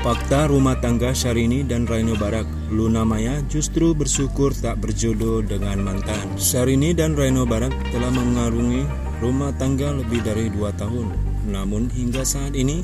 Fakta rumah tangga Syahrini dan Raino Barak. Luna Maya justru bersyukur tak berjodoh dengan mantan. Syahrini dan Raino Barak telah mengarungi rumah tangga lebih dari 2 tahun. Namun hingga saat ini,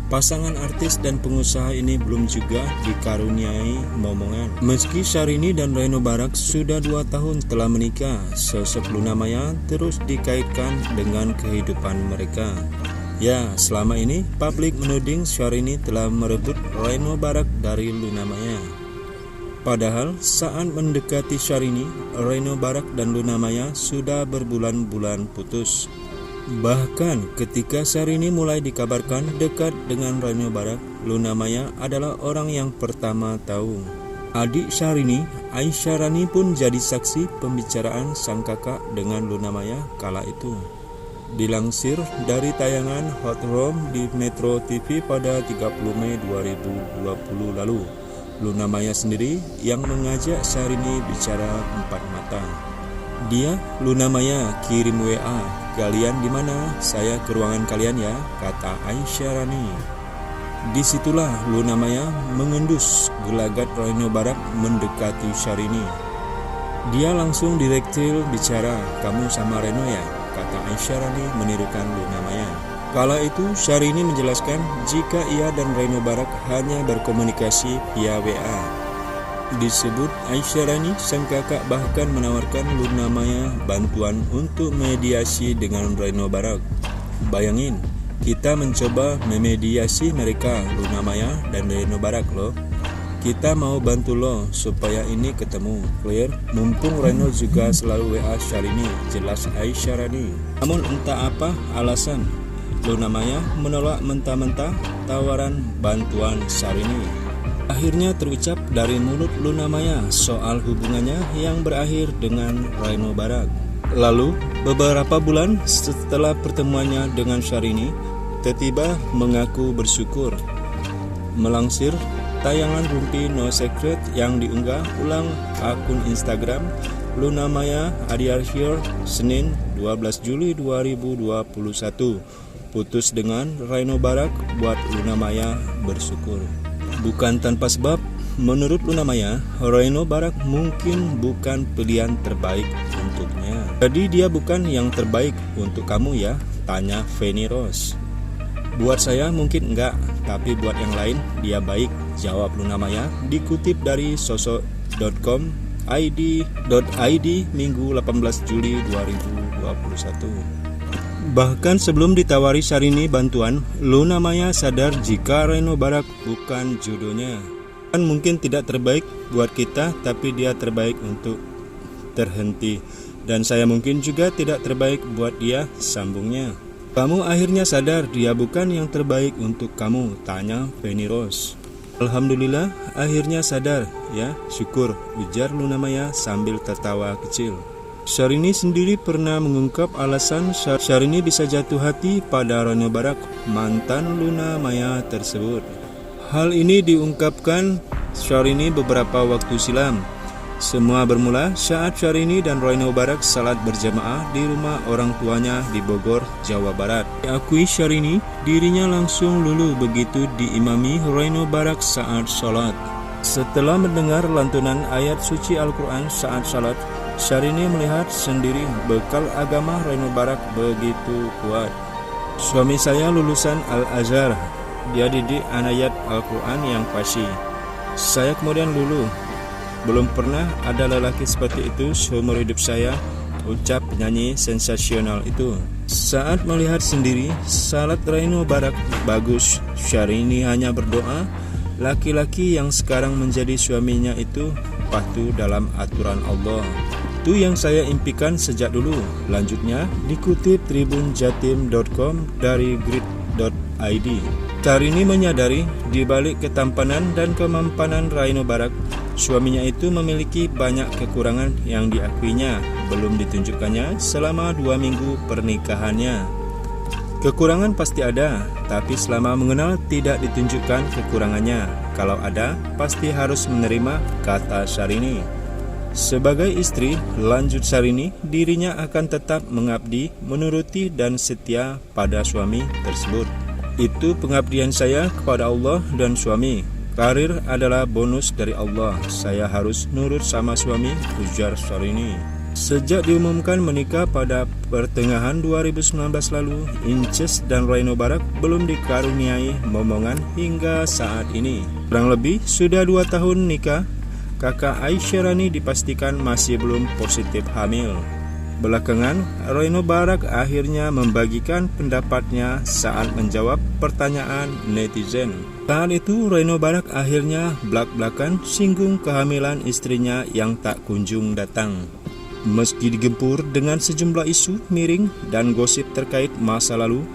pasangan artis dan pengusaha ini belum juga dikaruniai momongan. Meski Syahrini dan Raino Barak sudah 2 tahun telah menikah, sosok Luna Maya terus dikaitkan dengan kehidupan mereka. Ya, selama ini publik menuding Syahrini telah merebut Raino Barak dari Luna Maya. Padahal saat mendekati Syahrini, Raino Barak dan Luna Maya sudah berbulan-bulan putus. Bahkan ketika Syahrini mulai dikabarkan dekat dengan Raino Barak, Luna Maya adalah orang yang pertama tahu. Adik Syahrini, Aisyah Rani pun jadi saksi pembicaraan sang kakak dengan Luna Maya kala itu. Dilansir dari tayangan Hot Room di Metro TV pada 30 Mei 2020 lalu, Luna Maya sendiri yang mengajak Syahrini bicara 4 mata. Dia, Luna Maya, kirim WA, "Kalian di mana? Saya ke ruangan kalian ya," kata Aisyah Rani. Disitulah Luna Maya mengendus gelagat Raino Barak mendekati Syahrini. Dia langsung direktil bicara, "Kamu sama Raino ya?" kata Aisyah Rani menirukan Luna Maya. Kala itu Syahrini menjelaskan jika ia dan Raino Barak hanya berkomunikasi via WA. Disebut Aisyah Rani, sang kakak bahkan menawarkan Luna Maya bantuan untuk mediasi dengan Raino Barak. Bayangin, kita mencoba memediasi mereka, Luna Maya dan Raino Barak loh. Kita mau bantu lo supaya ini ketemu, clear. Mumpung Raino juga selalu WA Syahrini, jelas Aisyah Rani. Namun entah apa alasan, Luna Maya menolak mentah-mentah tawaran bantuan Syahrini. Akhirnya terucap dari mulut Luna Maya soal hubungannya yang berakhir dengan Raino Barak. Lalu beberapa bulan setelah pertemuannya dengan Syahrini, tiba-tiba mengaku bersyukur. Melansir tayangan Rumpi No Secret yang diunggah ulang akun Instagram Luna Maya Adiarsyur Senin 12 Juli 2021. Putus dengan Raino Barak buat Luna Maya bersyukur. Bukan tanpa sebab, menurut Luna Maya, Raino Barak mungkin bukan pilihan terbaik untuknya. Jadi dia bukan yang terbaik untuk kamu ya? Tanya Feni Rose. Buat saya mungkin enggak, tapi buat yang lain dia baik, jawab Luna Maya, dikutip dari sosok.com.id Minggu 18 Juli 2021. Bahkan sebelum ditawari Syahrini bantuan, Luna Maya sadar jika Raino Barak bukan jodohnya. Kan mungkin tidak terbaik buat kita, tapi dia terbaik untuk terhenti. Dan saya mungkin juga tidak terbaik buat dia, sambungnya. Kamu akhirnya sadar dia bukan yang terbaik untuk kamu, tanya Feni Rose. Alhamdulillah akhirnya sadar ya, syukur, ujar Luna Maya sambil tertawa kecil. Syahrini sendiri pernah mengungkap alasan Syahrini bisa jatuh hati pada Raino Barak, mantan Luna Maya tersebut. Hal ini diungkapkan Syahrini beberapa waktu silam. Semua bermula saat Syahrini dan Raino Barak salat berjamaah di rumah orang tuanya di Bogor, Jawa Barat. Diakui Syahrini, dirinya langsung luluh begitu diimami Raino Barak saat salat. Setelah mendengar lantunan ayat suci Al-Quran saat salat, Syahrini melihat sendiri bekal agama Raino Barak begitu kuat. Suami saya lulusan Al-Azhar, dia didik ayat Al-Quran yang fasih. Saya kemudian luluh. Belum pernah ada lelaki seperti itu seumur hidup saya, ucap penyanyi sensasional itu. Saat melihat sendiri salat Raino Barak bagus, Syahrini hanya berdoa laki-laki yang sekarang menjadi suaminya itu patuh dalam aturan Allah. Itu yang saya impikan sejak dulu. Lanjutnya dikutip tribunjatim.com dari grid.id. Syahrini menyadari di balik ketampanan dan kemampanan Raino Barak, suaminya itu memiliki banyak kekurangan yang diakuinya belum ditunjukkannya selama 2 minggu pernikahannya. Kekurangan pasti ada, tapi selama mengenal tidak ditunjukkan kekurangannya. Kalau ada, pasti harus menerima, kata Syahrini. Sebagai istri, lanjut Syahrini, dirinya akan tetap mengabdi, menuruti dan setia pada suami tersebut. Itu pengabdian saya kepada Allah dan suami. Karir adalah bonus dari Allah. Saya harus nurut sama suami, ujar Syahrini. Sejak diumumkan menikah pada pertengahan 2019 lalu, Inces dan Raino Barak belum dikaruniai momongan hingga saat ini. Kurang lebih sudah 2 tahun nikah, kakak Aisyarani dipastikan masih belum positif hamil. Belakangan, Raino Barak akhirnya membagikan pendapatnya saat menjawab pertanyaan netizen. Saat itu, Raino Barak akhirnya blak-blakan singgung kehamilan istrinya yang tak kunjung datang. Meski digempur dengan sejumlah isu miring dan gosip terkait masa lalu,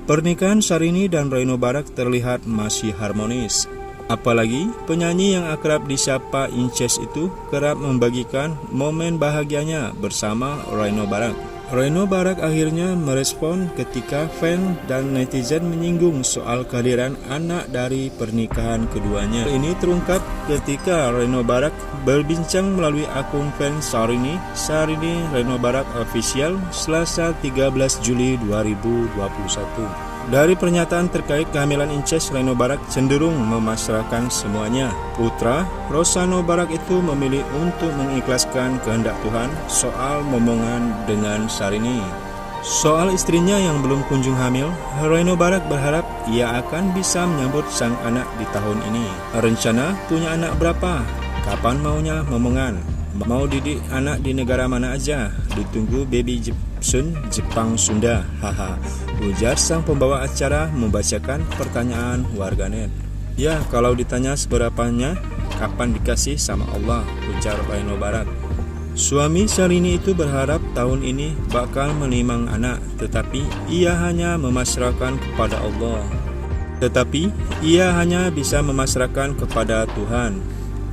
pernikahan Syahrini dan Raino Barak terlihat masih harmonis. Apalagi penyanyi yang akrab disapa Inces itu kerap membagikan momen bahagianya bersama Raino Barak. Raino Barak akhirnya merespon ketika fan dan netizen menyinggung soal kehadiran anak dari pernikahan keduanya. Ini terungkap ketika Raino Barak berbincang melalui akun fans Syahrini Raino Barak Official Selasa 13 Juli 2021. Dari pernyataan terkait kehamilan Inces, Raino Barak cenderung memasrahkan semuanya. Putra Rosano Barak itu memilih untuk mengikhlaskan kehendak Tuhan soal momongan dengan Syahrini. Soal istrinya yang belum kunjung hamil, Raino Barak berharap ia akan bisa menyambut sang anak di tahun ini. Rencana punya anak berapa? Kapan maunya momongan? Mau didik anak di negara mana aja? Ditunggu baby Jepang Sunda, haha, ujar sang pembawa acara membacakan pertanyaan warganet. Ya, kalau ditanya seberapanya, kapan dikasih sama Allah, ujar Raino Barak. Suami Syahrini itu berharap tahun ini bakal menimang anak, tetapi ia hanya memasrahkan kepada Allah. Tetapi ia hanya bisa memasrahkan kepada Tuhan.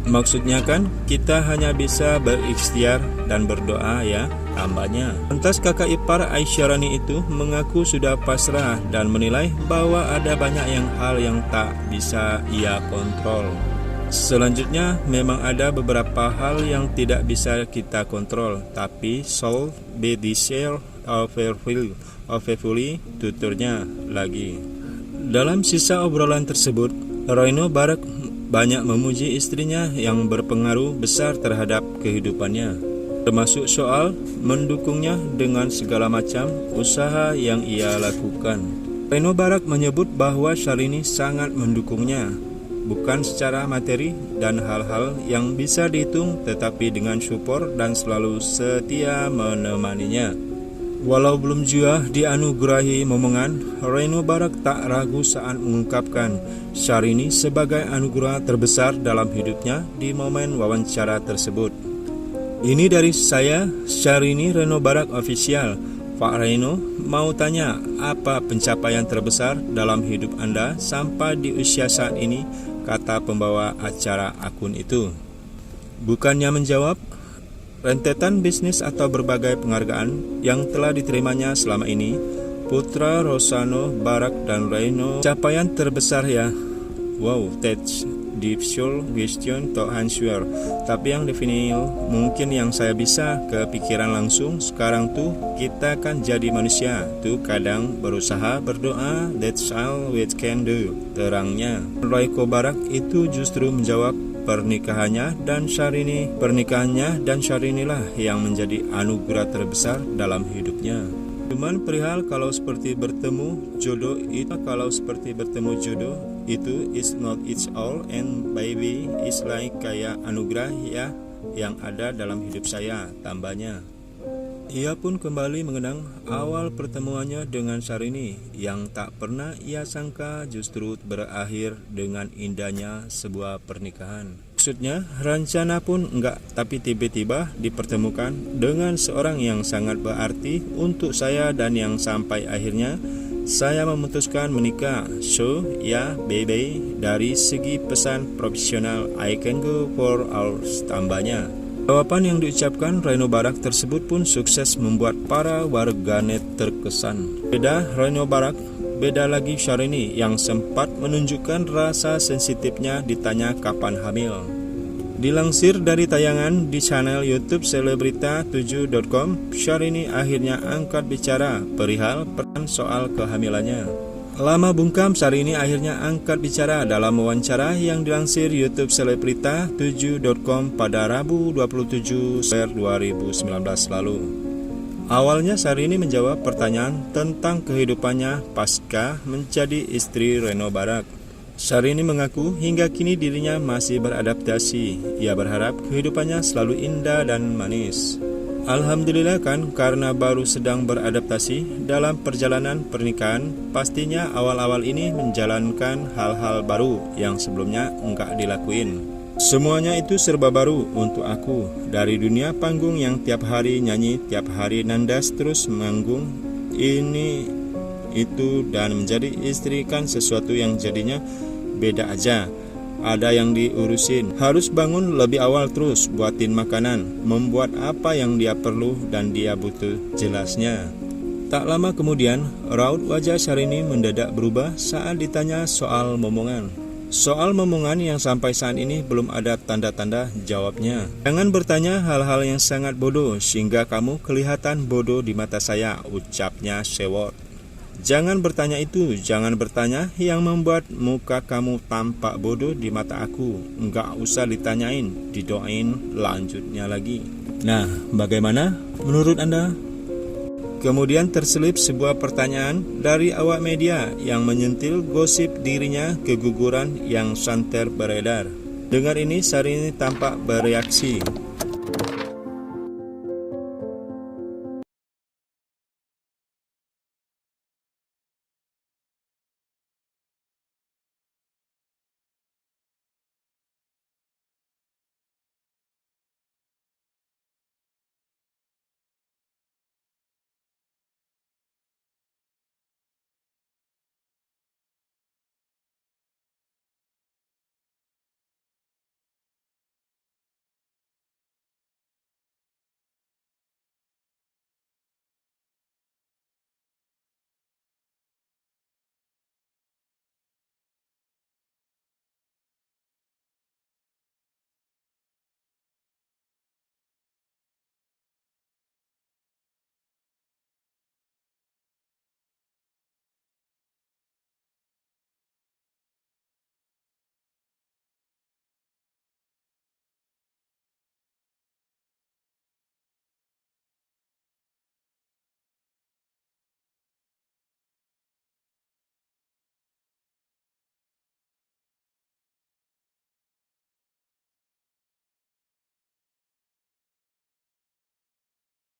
Maksudnya kan kita hanya bisa berikhtiar dan berdoa ya, tambahnya. Lantas kakak ipar Aisyarani itu mengaku sudah pasrah dan menilai bahwa ada banyak hal yang tak bisa ia kontrol. Selanjutnya memang ada beberapa hal yang tidak bisa kita kontrol, tapi solve be desire fully, tuturnya lagi. Dalam sisa obrolan tersebut, Raino Barak banyak memuji istrinya yang berpengaruh besar terhadap kehidupannya, termasuk soal mendukungnya dengan segala macam usaha yang ia lakukan. Raino Barak menyebut bahwa Syahrini sangat mendukungnya, bukan secara materi dan hal-hal yang bisa dihitung, tetapi dengan support dan selalu setia menemaninya. Walau belum juga dianugerahi momongan, Raino Barak tak ragu saat mengungkapkan Syahrini sebagai anugerah terbesar dalam hidupnya di momen wawancara tersebut. Ini dari saya, Syahrini Raino Barak Official. Pak Raino, mau tanya, apa pencapaian terbesar dalam hidup Anda sampai di usia saat ini, kata pembawa acara akun itu. Bukannya menjawab, rentetan bisnis atau berbagai penghargaan yang telah diterimanya selama ini, putra Rosano Barak dan Raino, capaian terbesar ya. Wow, that's difficult question to answer. Tapi yang definil mungkin yang saya bisa kepikiran langsung sekarang tuh, kita kan jadi manusia tuh kadang berusaha berdoa, that's all we can do, terangnya. Raino Barak itu justru menjawab pernikahannya dan Syahrini lah yang menjadi anugerah terbesar dalam hidupnya. Cuman perihal kalau seperti bertemu jodoh itu is not it's all, and baby is like kayak anugerah ya yang ada dalam hidup saya, tambahnya. Ia pun kembali mengenang awal pertemuannya dengan Syahrini yang tak pernah ia sangka justru berakhir dengan indahnya sebuah pernikahan. Maksudnya, rencana pun enggak, tapi tiba-tiba dipertemukan dengan seorang yang sangat berarti untuk saya dan yang sampai akhirnya saya memutuskan menikah. So, ya baby, dari segi pesan profesional, I can go for hours, tambahnya. Jawaban yang diucapkan Raino Barak tersebut pun sukses membuat para warganet terkesan. Beda Raino Barak, beda lagi Syahrini yang sempat menunjukkan rasa sensitifnya ditanya kapan hamil. Dilansir dari tayangan di channel YouTube Selebrita7.com, Syahrini akhirnya angkat bicara perihal peran soal kehamilannya. Lama bungkam Syahrini akhirnya angkat bicara dalam wawancara yang dilansir YouTube Selebrita7.com pada Rabu 27 September 2019 lalu. Awalnya Syahrini menjawab pertanyaan tentang kehidupannya pasca menjadi istri Reno Barak. Syahrini mengaku hingga kini dirinya masih beradaptasi. Ia berharap kehidupannya selalu indah dan manis. Alhamdulillah kan, karena baru sedang beradaptasi dalam perjalanan pernikahan, pastinya awal-awal ini menjalankan hal-hal baru yang sebelumnya enggak dilakuin. Semuanya itu serba baru untuk aku, dari dunia panggung yang tiap hari nyanyi, tiap hari nandas terus manggung, ini, itu, dan menjadi istri kan sesuatu yang jadinya beda aja. Ada yang diurusin, harus bangun lebih awal terus, buatin makanan, membuat apa yang dia perlu dan dia butuh jelasnya. Tak lama kemudian, raut wajah Syahrini mendadak berubah saat ditanya soal momongan. Soal momongan yang sampai saat ini belum ada tanda-tanda jawabnya. Jangan bertanya hal-hal yang sangat bodoh sehingga kamu kelihatan bodoh di mata saya, ucapnya sewot. Jangan bertanya itu, jangan bertanya yang membuat muka kamu tampak bodoh di mata aku. Enggak usah ditanyain, didoain lanjutnya lagi. Nah, bagaimana menurut Anda? Kemudian terselip sebuah pertanyaan dari awak media yang menyentil gosip dirinya keguguran yang santer beredar. Dengar ini, Syahrini tampak bereaksi.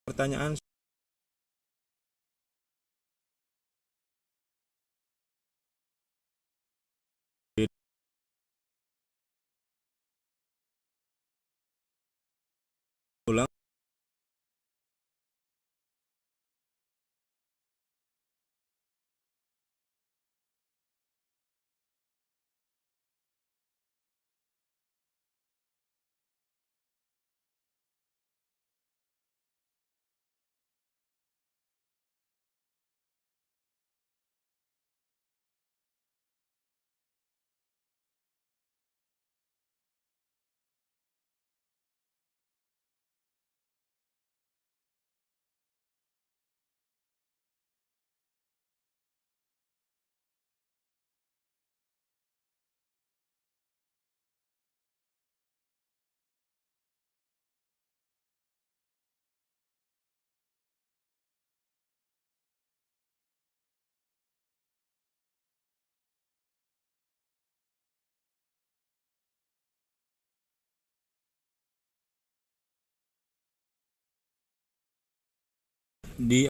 Pertanyaan ulang. Di